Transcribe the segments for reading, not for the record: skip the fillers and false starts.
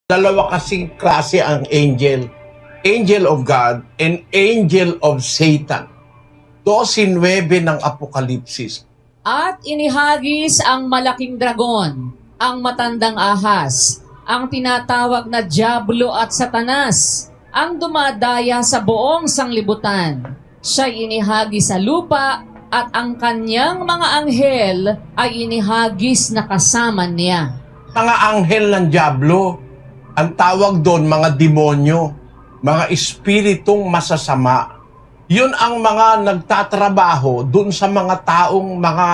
Dalawa kasing klase ang angel. Angel of God and angel of Satan. 12:9 ng Apokalipsis. At inihagis ang malaking dragon, ang matandang ahas, ang tinatawag na Diablo at Satanas, ang dumadaya sa buong sanglibutan. Siya'y inihagis sa lupa at ang kanyang mga anghel ay inihagis na kasama niya. Mga anghel ng Diablo, ang tawag doon mga demonyo, mga espiritong masasama. Yun ang mga nagtatrabaho doon sa mga taong mga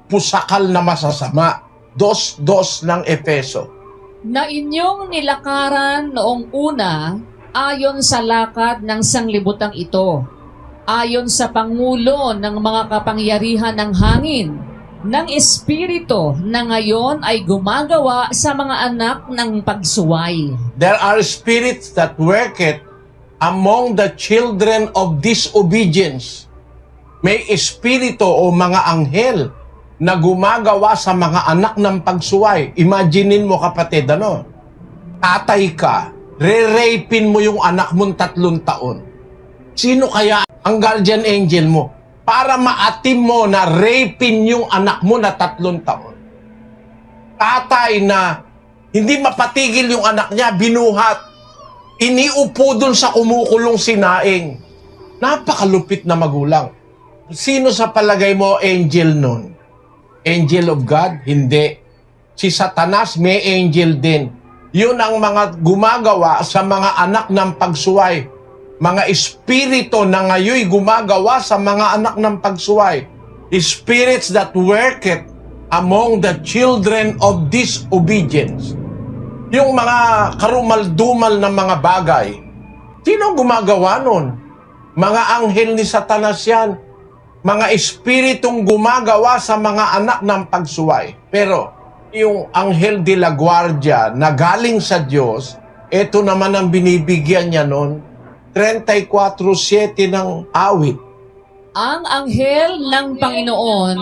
pusakal na masasama. 2:2 ng Efeso. Na inyong nilakaran noong una ayon sa lakad ng sanglibutang ito, ayon sa pangulo ng mga kapangyarihan ng hangin, ng espiritu na ngayon ay gumagawa sa mga anak ng pagsuway. There are spirits that worketh among the children of disobedience. May espiritu o mga anghel na gumagawa sa mga anak ng pagsuway. Imaginin mo kapatid, tatay ka, re-rapin mo yung anak mong 3 taon. Sino kaya ang guardian angel mo para maatim mo na rapin yung anak mo na 3 taon? Tatay na hindi mapatigil yung anak niya, binuhat. Iniupo dun sa kumukulong sinaing. Napakalupit na magulang. Sino sa palagay mo angel nun? Angel of God? Hindi. Si Satanas may angel din. Yun ang mga gumagawa sa mga anak ng pagsuway. Mga espiritu na ngayoy gumagawa sa mga anak ng pagsuway. Spirits that worketh among the children of disobedience. Yung mga karumal-dumal na mga bagay. Sino gumagawa nun? Mga anghel ni Satanas yan. Mga espiritong gumagawa sa mga anak ng pagsuway. Pero yung anghel de la guardia na galing sa Diyos, ito naman ang binibigyan niya nun. 34:7 ng awit. Ang anghel ng Panginoon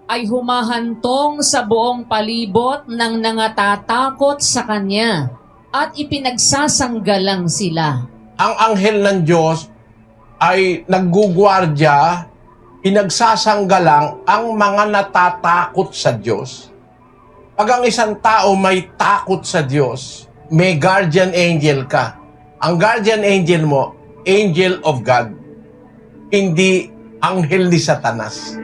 ay humahantong sa buong palibot ng nangatatakot sa Kanya at ipinagsasanggalang sila. Ang anghel ng Diyos ay naggugwardya, pinagsasanggalang ang mga natatakot sa Diyos. Pag ang isang tao may takot sa Diyos, may guardian angel ka. Ang guardian angel mo, angel of God, hindi anghel ni Satanas.